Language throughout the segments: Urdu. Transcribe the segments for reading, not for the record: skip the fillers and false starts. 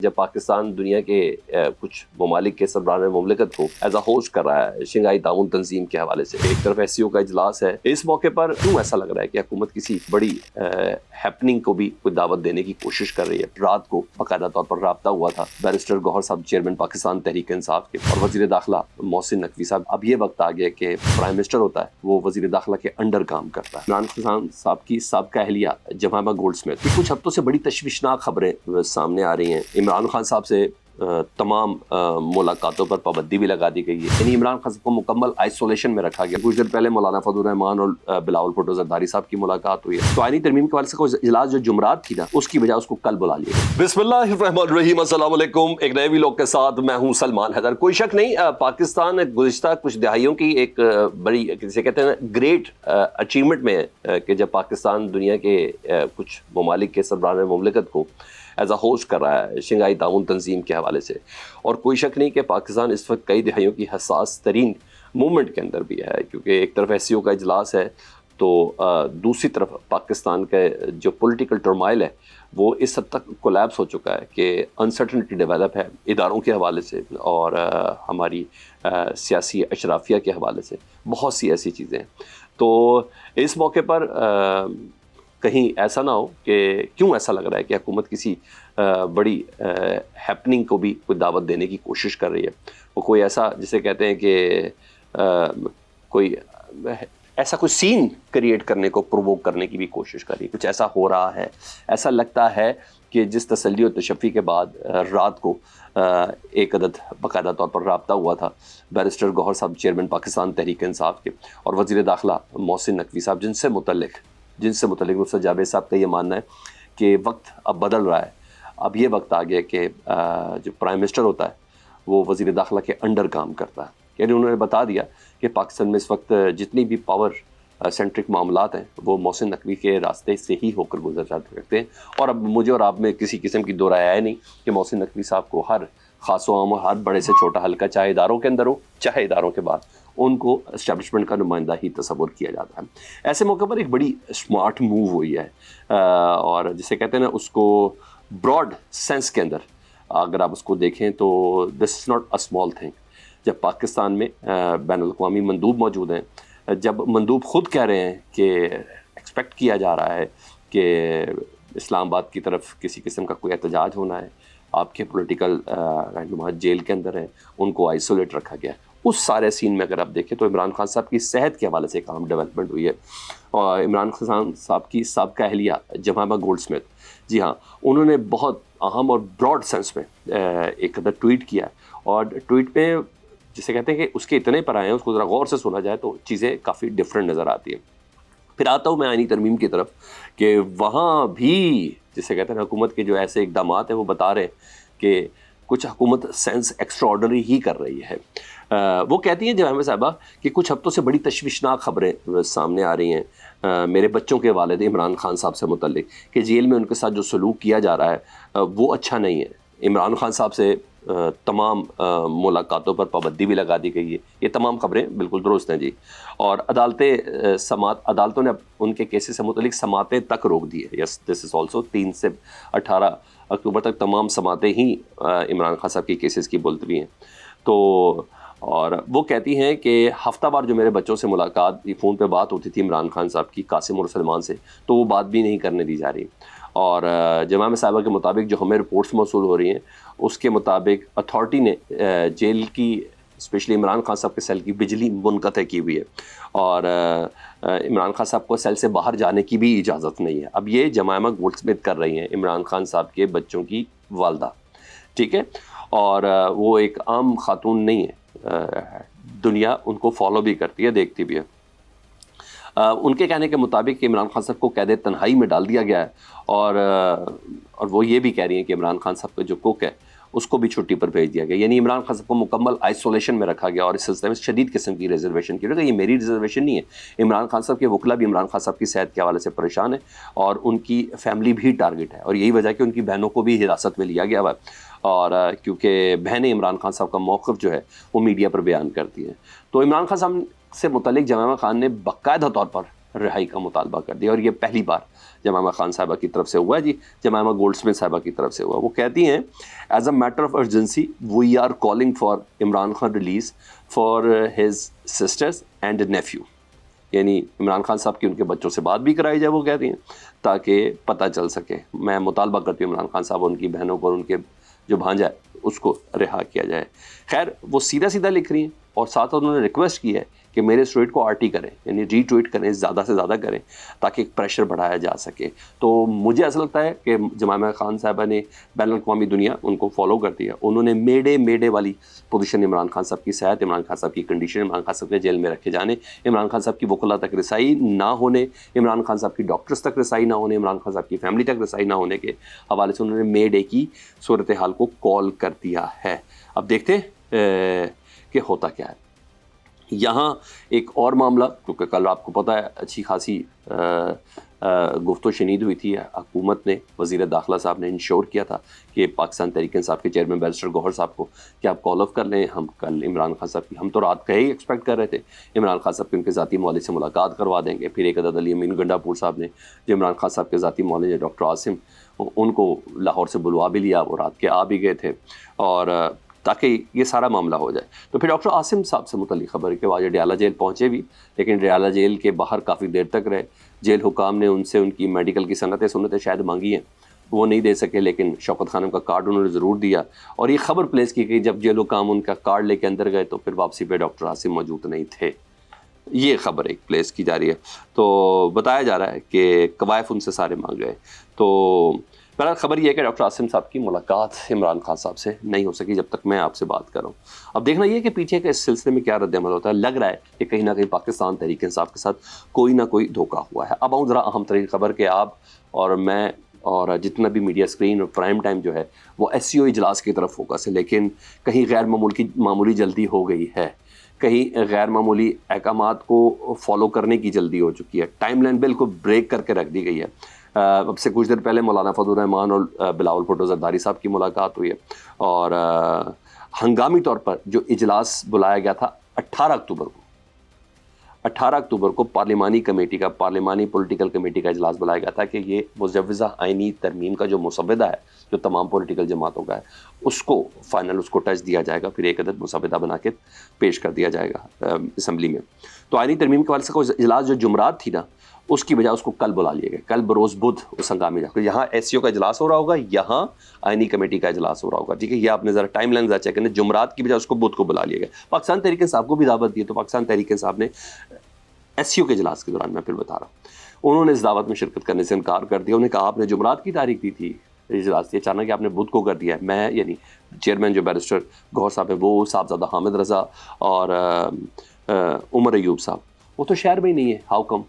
جب پاکستان دنیا کے کچھ ممالک کے سربراہ مملکت کو ایز اے ہوسٹ کر رہا ہے شنگھائی تعاون تنظیم کے حوالے سے، ایک طرف ایس سی او کا اجلاس ہے، اس موقع پر کیوں ایسا لگ رہا ہے کہ حکومت کسی بڑی ہیپننگ کو بھی کوئی دعوت دینے کی کوشش کر رہی ہے؟ رات کو باقاعدہ طور پر رابطہ ہوا تھا بیرسٹر گوہر صاحب چیئرمین پاکستان تحریک انصاف کے اور وزیر داخلہ محسن نقوی صاحب۔ اب یہ وقت آ گیا کہ پرائم منسٹر ہوتا ہے وہ وزیر داخلہ کے انڈر کام کرتا ہے۔ عمران خان صاحب کی سابقہ اہلیہ جمائمہ گولڈ اسمتھ کی کچھ ہفتوں سے بڑی تشویشناک خبریں سامنے آ رہی ہیں۔ عمران خان صاحب سے تمام ملاقاتوں پر پابندی بھی لگا دی گئی ہے، یعنی عمران خان صاحب کو مکمل آئسولیشن میں رکھا گیا۔ کچھ دیر پہلے مولانا فضل الرحمان اور بلاول بھٹو زرداری صاحب کی ملاقات ہوئی ہے، تو آئینی ترمیم کے حوالے سے کوئی اجلاس جو جمعرات تھی نا، اس کی بجائے اس کو کل بلا لیا گیا۔ بسم اللہ الرحمن الرحیم، السلام علیکم۔ ایک نئے ویلاگ کے ساتھ میں ہوں سلمان حیدر۔ کوئی شک نہیں، پاکستان گزشتہ کچھ دہائیوں کی ایک بڑی جسے کہتے ہیں گریٹ اچیومنٹ میں ہے کہ جب پاکستان دنیا کے کچھ ممالک کے سربراہ مملکت کو ایز اے ہوسٹ کر رہا ہے شنگھائی تعاون تنظیم کے حوالے سے، اور کوئی شک نہیں کہ پاکستان اس وقت کئی دہائیوں کی حساس ترین مومنٹ کے اندر بھی ہے، کیونکہ ایک طرف ایس سی او کا اجلاس ہے تو دوسری طرف پاکستان کا جو پولیٹیکل ٹرمائل ہے وہ اس حد تک کولیپس ہو چکا ہے کہ انسرٹنٹی ڈیولپ ہے اداروں کے حوالے سے اور ہماری سیاسی اشرافیہ کے حوالے سے، بہت سی ایسی چیزیں ہیں۔ تو اس موقع پر کہیں ایسا نہ ہو کہ کیوں ایسا لگ رہا ہے کہ حکومت کسی بڑی ہیپننگ کو بھی کوئی دعوت دینے کی کوشش کر رہی ہے، وہ کوئی ایسا جسے کہتے ہیں کہ کوئی ایسا کوئی سین کریٹ کرنے کو پرووک کرنے کی بھی کوشش کر رہی ہے۔ کچھ ایسا ہو رہا ہے، ایسا لگتا ہے کہ جس تسلی و تشفی کے بعد رات کو ایک عدد باقاعدہ طور پر رابطہ ہوا تھا بیرسٹر گوہر صاحب چیئرمین پاکستان تحریک انصاف کے اور وزیر داخلہ محسن نقوی صاحب، جن سے متعلق مفسر جاوید صاحب کا یہ ماننا ہے کہ وقت اب بدل رہا ہے۔ اب یہ وقت آ گیا کہ جو پرائم منسٹر ہوتا ہے وہ وزیر داخلہ کے انڈر کام کرتا ہے، یعنی انہوں نے بتا دیا کہ پاکستان میں اس وقت جتنی بھی پاور سینٹرک معاملات ہیں وہ محسن نقوی کے راستے سے ہی ہو کر گزر جاتے رکھتے ہیں۔ اور اب مجھے اور آپ میں کسی قسم کی دو رائے ہے نہیں کہ محسن نقوی صاحب کو ہر خاص و عام ہر بڑے سے چھوٹا حلقہ، چاہے اداروں کے اندر ہو چاہے اداروں کے باہر، ان کو اسٹیبلشمنٹ کا نمائندہ ہی تصور کیا جاتا ہے۔ ایسے موقع پر ایک بڑی اسمارٹ موو ہوئی ہے اور جسے کہتے ہیں نا، اس کو براڈ سینس کے اندر اگر آپ اس کو دیکھیں تو this is not a small thing. جب پاکستان میں بین الاقوامی مندوب موجود ہیں، جب مندوب خود کہہ رہے ہیں کہ ایکسپیکٹ کیا جا رہا ہے کہ اسلام آباد کی طرف کسی قسم کا کوئی احتجاج ہونا ہے، آپ کے پولیٹیکل رہنما جیل کے اندر ہیں، ان کو آئسولیٹ رکھا گیا ہے، اس سارے سین میں اگر آپ دیکھیں تو عمران خان صاحب کی صحت کے حوالے سے ایک اہم ڈیولپمنٹ ہوئی ہے۔ اور عمران خان صاحب کی سابقہ اہلیہ جمائمہ گولڈ اسمتھ، جی ہاں، انہوں نے بہت اہم اور براڈ سینس میں ایک ادھر ٹویٹ کیا، اور ٹویٹ پہ جسے کہتے ہیں کہ اس کے اتنے پر آئے ہیں، اس کو ذرا غور سے سنا جائے تو چیزیں کافی ڈفرینٹ نظر آتی ہیں۔ پھر آتا ہوں میں آئینی ترمیم کی طرف کہ وہاں بھی جسے کہتے ہیں حکومت کے جو ایسے اقدامات ہیں وہ بتا رہے ہیں کہ کچھ حکومت سینس ایکسٹرا آرڈنری ہی کر رہی ہے۔ وہ کہتی ہیں جمائمہ صاحبہ کہ کچھ ہفتوں سے بڑی تشویشناک خبریں سامنے آ رہی ہیں میرے بچوں کے والد عمران خان صاحب سے متعلق کہ جیل میں ان کے ساتھ جو سلوک کیا جا رہا ہے وہ اچھا نہیں ہے۔ عمران خان صاحب سے تمام ملاقاتوں پر پابندی بھی لگا دی گئی ہے۔ یہ تمام خبریں بالکل درست ہیں جی، اور عدالتوں نے ان کے کیسز سے متعلق سماعتیں تک روک دی ہے۔ یس، دس از آلسو 3 سے 18 اکتوبر تک تمام سماعتیں ہی عمران خان صاحب کی کیسز کی ملتوی ہیں۔ تو اور وہ کہتی ہیں کہ ہفتہ بار جو میرے بچوں سے ملاقات فون پہ بات ہوتی تھی عمران خان صاحب کی قاسم اور سلمان سے، تو وہ بات بھی نہیں کرنے دی جا رہی۔ اور جمائمہ صاحبہ کے مطابق جو ہمیں رپورٹس موصول ہو رہی ہیں اس کے مطابق اتھارٹی نے جیل کی اسپیشلی عمران خان صاحب کے سیل کی بجلی منقطع کی ہوئی ہے، اور عمران خان صاحب کو سیل سے باہر جانے کی بھی اجازت نہیں ہے۔ اب یہ جمائمہ گولڈ اسمتھ کر رہی ہیں عمران خان صاحب کے بچوں کی والدہ، ٹھیک ہے، اور وہ ایک عام خاتون نہیں ہے، دنیا ان کو فالو بھی کرتی ہے، دیکھتی بھی ہے۔ ان کے کہنے کے مطابق کہ عمران خان صاحب کو قید تنہائی میں ڈال دیا گیا ہے، اور وہ یہ بھی کہہ رہی ہیں کہ عمران خان صاحب کا جو کوک ہے اس کو بھی چھٹی پر بھیج دیا گیا، یعنی عمران خان صاحب کو مکمل آئسولیشن میں رکھا گیا، اور اس سلسلے میں شدید قسم کی ریزرویشن کی گئی۔ یہ میری ریزرویشن نہیں ہے، عمران خان صاحب کے وکلا بھی عمران خان صاحب کی صحت کے حوالے سے پریشان ہیں، اور ان کی فیملی بھی ٹارگٹ ہے، اور یہی وجہ کہ ان کی بہنوں کو بھی حراست میں لیا گیا ہوا ہے، اور کیونکہ بہنیں عمران خان صاحب کا موقف جو ہے وہ میڈیا پر بیان کرتی ہیں۔ تو عمران خان صاحب سے متعلق جمائمہ خان نے باقاعدہ طور پر رہائی کا مطالبہ کر دیا. اور یہ پہلی بار جمائمہ خان صاحبہ کی طرف سے ہوا ہے جی, جمائمہ گولڈ اسمتھ صاحبہ کی طرف سے ہوا. وہ کہتی ہیں as a matter of urgency we are calling for Imran Khan release for his sisters and nephew, یعنی عمران خان صاحب کی ان کے بچوں سے بات بھی کرائی جائے, وہ کہتی ہیں, تاکہ پتہ چل سکے. میں مطالبہ کرتی ہوں عمران خان صاحب ان کی بہنوں کو اور ان کے جو بھانجا ہے اس کو رہا کیا جائے. خیر وہ سیدھا سیدھا لکھ رہی ہیں اور ساتھ انہوں نے ریکویسٹ کی ہے کہ میرے اس ٹویٹ کو آرٹی کریں, یعنی ری ٹویٹ کریں, زیادہ سے زیادہ کریں تاکہ ایک پریشر بڑھایا جا سکے. تو مجھے ایسا لگتا ہے کہ جمائمہ خان صاحبہ نے بین الاقوامی دنیا ان کو فالو کر دیا. انہوں نے میڈے والی پوزیشن, عمران خان صاحب کی صحت, عمران خان صاحب کی کنڈیشن, عمران خان صاحب کے جیل میں رکھے جانے, عمران خان صاحب کی وکلا تک رسائی نہ ہونے, عمران خان صاحب کی ڈاکٹرز تک رسائی نہ ہونے, عمران خان صاحب کی فیملی تک رسائی نہ ہونے کے حوالے سے انہوں نے مے ڈے کی صورتحال کو کال کر دیا ہے. اب دیکھتے کہ ہوتا کیا ہے. یہاں ایک اور معاملہ, کیونکہ کل آپ کو پتہ ہے اچھی خاصی گفت و شنید ہوئی تھی. حکومت نے, وزیر داخلہ صاحب نے انشور کیا تھا کہ پاکستان تحریک انصاف کے چیئرمین بیرسٹر گوہر صاحب کو کہ آپ کال آف کر لیں, ہم کل عمران خان صاحب کی, ہم تو رات کا ہی ایکسپیکٹ کر رہے تھے عمران خان صاحب کے ان کے ذاتی معالج سے ملاقات کروا دیں گے. پھر ایک عدد علی امین گنڈا پور صاحب نے جو عمران خان صاحب کے ذاتی معالج ہیں ڈاکٹر عاصم, ان کو لاہور سے بلوا بھی لیا, وہ رات کے آ بھی گئے تھے, اور تاکہ یہ سارا معاملہ ہو جائے. تو پھر ڈاکٹر عاصم صاحب سے متعلق خبر ہے کہ وہ آج ڈیالہ جیل پہنچے بھی, لیکن ڈیالہ جیل کے باہر کافی دیر تک رہے. جیل حکام نے ان سے ان کی میڈیکل کی سنتیں شاید مانگی ہیں, وہ نہیں دے سکے, لیکن شوکت خانم کا کارڈ انہوں نے ضرور دیا. اور یہ خبر پلیس کی گئی جب جیل حکام ان کا کارڈ لے کے اندر گئے تو پھر واپسی پہ ڈاکٹر عاصم موجود نہیں تھے. یہ خبر ایک پلیس کی جا رہی ہے. تو بتایا جا رہا ہے کہ قوائف ان سے سارے مانگ گئے. تو بہرحال خبر یہ ہے کہ ڈاکٹر عاصم صاحب کی ملاقات عمران خان صاحب سے نہیں ہو سکی جب تک میں آپ سے بات کر رہا ہوں. اب دیکھنا یہ کہ پیچھے کے اس سلسلے میں کیا رد عمل ہوتا ہے. لگ رہا ہے کہ کہیں نہ کہیں پاکستان تحریک انصاف کے ساتھ کوئی نہ کوئی دھوکہ ہوا ہے. اب آؤں ذرا اہم ترین خبر کہ آپ اور میں اور جتنا بھی میڈیا اسکرین اور پرائم ٹائم جو ہے وہ ایس سی او اجلاس کی طرف فوکس ہے, لیکن کہیں غیر معمولی جلدی ہو گئی ہے, کہیں غیر معمولی احکامات کو فالو کرنے کی جلدی ہو چکی ہے. ٹائم لائن بالکل بریک کر کے رکھ دی گئی ہے. اب سے کچھ دیر پہلے مولانا فضل الرحمان اور بلاول بھٹو زرداری صاحب کی ملاقات ہوئی ہے, اور ہنگامی طور پر جو اجلاس بلایا گیا تھا 18 اکتوبر کو پارلیمانی کمیٹی کا, پارلیمانی پولیٹیکل کمیٹی کا اجلاس بلایا گیا تھا کہ یہ مجوزہ آئینی ترمیم کا جو مسودہ ہے جو تمام پولیٹیکل جماعتوں کا ہے اس کو فائنل, اس کو ٹچ دیا جائے گا, پھر ایک عدد مسودہ بنا کے پیش کر دیا جائے گا اسمبلی میں. تو آئینی ترمیم کے حوالے سے اجلاس جو جمعرات تھی نا, اس کی بجائے اس کو کل بلا لیے گئے. کل بروز بدھ اس ہنگامے جا کر یہاں ایس سی او کا اجلاس ہو رہا ہوگا, یہاں آئینی کمیٹی کا اجلاس ہو رہا ہوگا. ٹھیک ہے, یہ آپ نے ذرا ٹائم لائن ذرا چیک کریں. جمعرات کی بجائے اس کو بدھ کو بلا لیا گیا. پاکستان تحریک انصاف کو بھی دعوت دی, تو پاکستان تحریک انصاف نے ایس سی او کے اجلاس کے دوران, میں پھر بتا رہا ہوں, انہوں نے اس دعوت میں شرکت کرنے سے انکار کر دیا. انہوں نے کہا آپ نے جمعرات کی تاریخ دی تھی اجلاس, یہ اچانک آپ نے بدھ کو کر دیا ہے. میں یعنی چیئرمین جو بیرسٹر گوہر صاحب ہیں, وہ صاحبزادہ حامد رضا اور عمر ایوب صاحب, وہ تو شہر میں ہی نہیں ہے. How come?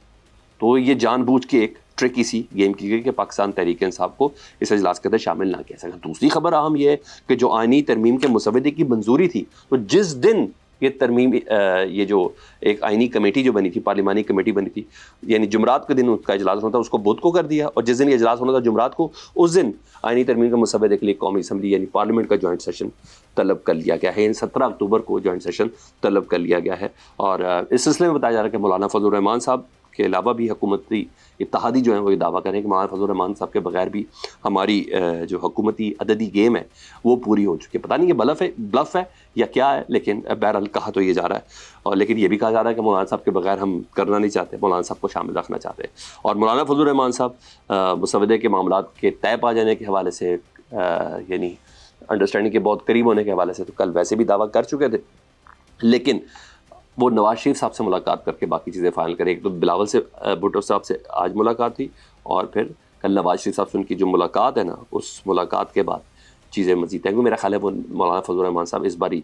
تو یہ جان بوجھ کے ایک ٹرکی سی گیم کی گئی کہ پاکستان تحریک انصاف کو اس اجلاس کے اندر شامل نہ کیا سکے. دوسری خبر اہم یہ ہے کہ جو آئینی ترمیم کے مسودے کی منظوری تھی, تو جس دن یہ ترمیم یہ جو ایک آئینی کمیٹی جو بنی تھی, پارلیمانی کمیٹی بنی تھی, یعنی جمعرات کے دن اس کا اجلاس ہونا تھا, اس کو بدھ کو کر دیا. اور جس دن یہ اجلاس ہونا تھا جمعرات کو, اس دن آئینی ترمیم کے مسودے کے لیے قومی اسمبلی یعنی پارلیمنٹ کا جوائنٹ سیشن طلب کر لیا گیا ہے. 17 اکتوبر کو جوائنٹ سیشن طلب کر لیا گیا ہے. اور اس سلسلے میں بتایا جا رہا ہے کہ مولانا فضل الرحمان صاحب کے علاوہ بھی حکومتی اتحادی جو ہیں وہ یہ دعویٰ کریں کہ مولانا فضل الرحمان صاحب کے بغیر بھی ہماری جو حکومتی عددی گیم ہے وہ پوری ہو چکی ہے. پتہ نہیں یہ بلف ہے یا کیا ہے, لیکن بہرحال کہا تو یہ جا رہا ہے. اور لیکن یہ بھی کہا جا رہا ہے کہ مولانا صاحب کے بغیر ہم کرنا نہیں چاہتے, مولانا صاحب کو شامل رکھنا چاہتے ہیں. اور مولانا فضل الرحمان صاحب مسودے کے معاملات کے طے پا جانے کے حوالے سے, یعنی انڈرسٹینڈنگ کے بہت قریب ہونے کے حوالے سے تو کل ویسے بھی دعویٰ کر چکے تھے, لیکن وہ نواز شریف صاحب سے ملاقات کر کے باقی چیزیں فائنل کریں. ایک تو بلاول سے بھٹو صاحب سے آج ملاقات تھی, اور پھر کل نواز شریف صاحب سے ان کی جو ملاقات ہے نا, اس ملاقات کے بعد چیزیں مزید ہیں. میرا خیال ہے وہ مولانا فضل الرحمان صاحب اس باری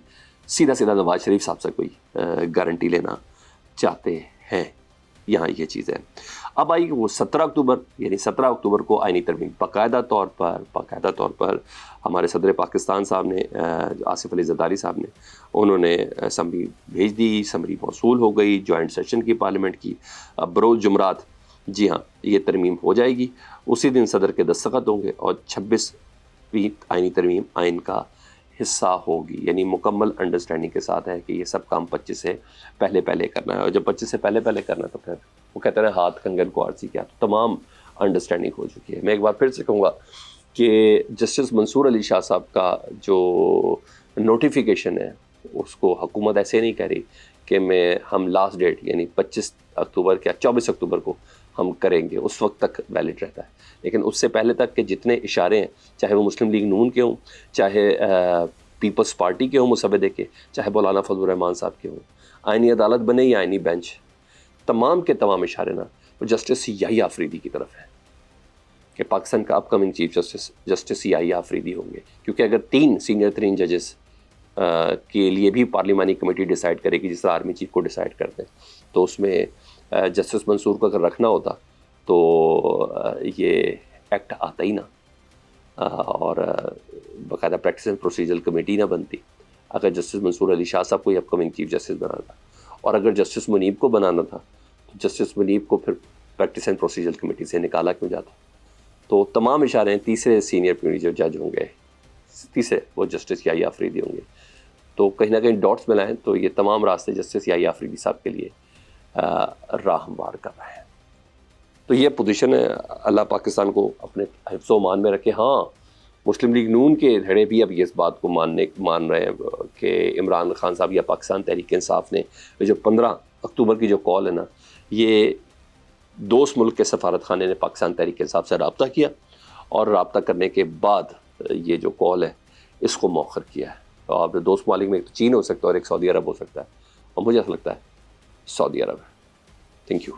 سیدھا نواز شریف صاحب سے کوئی گارنٹی لینا چاہتے ہیں. یہاں یہ چیز ہے. اب آئی وہ 17 اکتوبر, یعنی 17 اکتوبر کو آئینی ترمیم باقاعدہ طور پر ہمارے صدر پاکستان صاحب نے, آصف علی زرداری صاحب نے, انہوں نے اسمبلی بھیج دی, سمری موصول ہو گئی جوائنٹ سیشن کی پارلیمنٹ کی. اب بروز جمعرات جی ہاں یہ ترمیم ہو جائے گی. اسی دن صدر کے دستخط ہوں گے اور 26ویں آئینی ترمیم آئین کا حصہ ہوگی، یعنی مکمل انڈرسٹینڈنگ کے ساتھ ہے کہ یہ سب کام 25 سے پہلے کرنا ہے، اور جب 25 سے پہلے کرنا ہے تو پھر وہ کہتے ہیں ہاتھ کنگن کو آرسی کیا، تو تمام انڈرسٹینڈنگ ہو چکی ہے۔ میں ایک بار پھر سے کہوں گا کہ جسٹس منصور علی شاہ صاحب کا جو نوٹیفیکیشن ہے اس کو حکومت ایسے نہیں کہہ رہی کہ ہم لاسٹ ڈیٹ یعنی 25 اکتوبر یا 24 اکتوبر کو ہم کریں گے، اس وقت تک ویلڈ رہتا ہے، لیکن اس سے پہلے تک کے جتنے اشارے ہیں، چاہے وہ مسلم لیگ نون کے ہوں، چاہے پیپلز پارٹی کے ہوں مسودے کے، چاہے مولانا فضل الرحمان صاحب کے ہوں، آئینی عدالت بنے یا آئینی بینچ، تمام کے تمام اشارے نا وہ جسٹس یحییٰ آفریدی کی طرف ہے کہ پاکستان کا اپ کمنگ چیف جسٹس یحییٰ آفریدی ہوں گے، کیونکہ اگر 3 سینئر ترین ججز کے لیے بھی پارلیمانی کمیٹی ڈیسائیڈ کرے گی جس طرح آرمی چیف کو ڈیسائیڈ کرتے ہیں، تو اس میں جسٹس منصور کو اگر رکھنا ہوتا تو یہ ایکٹ آتا ہی نہ، اور باقاعدہ پریکٹس اینڈ پروسیجر کمیٹی نہ بنتی اگر جسٹس منصور علی شاہ صاحب کو اپ کمنگ چیف جسٹس بنانا تھا، اور اگر جسٹس منیب کو بنانا تھا تو جسٹس منیب کو پھر پریکٹس اینڈ پروسیجر کمیٹی سے نکالا کیوں جاتا؟ تو تمام اشارے ہیں تیسرے سینئر پیونی جو جج ہوں گے، تیسرے وہ جسٹس یحییٰ آفریدی ہوں گے، تو کہیں نہ کہیں ڈاٹس ملائیں تو یہ تمام راستے جسٹس یحییٰ آفریدی صاحب کے لیے راہ ہموار کر رہے ہیں۔ تو یہ پوزیشن ہے، اللہ پاکستان کو اپنے حفظ و امان میں رکھے۔ ہاں، مسلم لیگ نون کے دھڑے بھی اب اس بات کو مان رہے ہیں کہ عمران خان صاحب یا پاکستان تحریک انصاف نے جو 15 اکتوبر کی جو کال ہے نا، یہ دوست ملک کے سفارت خانے نے پاکستان تحریک انصاف سے رابطہ کیا، اور رابطہ کرنے کے بعد یہ جو کال ہے اس کو مؤخر کیا ہے۔ اور دوست ممالک میں ایک تو چین ہو سکتا ہے اور ایک سعودی عرب ہو سکتا ہے، اور مجھے ایسا لگتا ہے سعودی عرب ہے۔ Thank you.